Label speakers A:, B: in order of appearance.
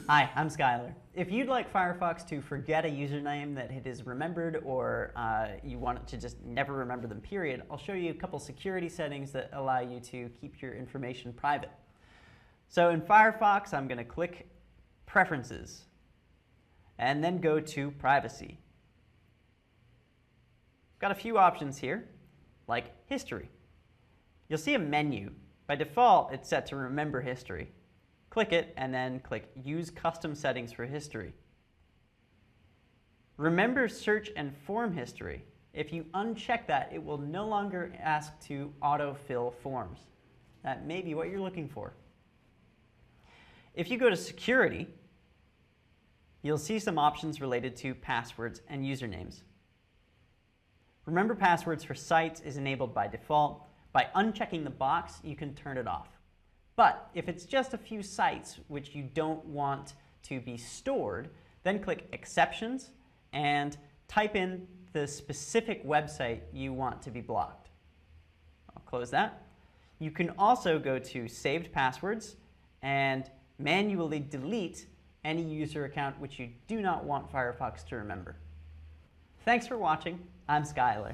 A: Hi, I'm Skylar. If you'd like Firefox to forget a username that it is remembered, or you want it to just never remember them, period, I'll show you a couple security settings that allow you to keep your information private. So in Firefox, I'm going to click Preferences, and then go to Privacy. Got a few options here, like History. You'll see a menu. By default, it's set to Remember History. Click it, and then click Use Custom Settings for History. Remember Search and Form History. If you uncheck that, it will no longer ask to autofill forms. That may be what you're looking for. If you go to Security, you'll see some options related to passwords and usernames. Remember Passwords for sites is enabled by default. By unchecking the box, you can turn it off. But if it's just a few sites which you don't want to be stored, then click Exceptions and type in the specific website you want to be blocked. I'll close that. You can also go to Saved Passwords and manually delete any user account which you do not want Firefox to remember. Thanks for watching. I'm Skylar.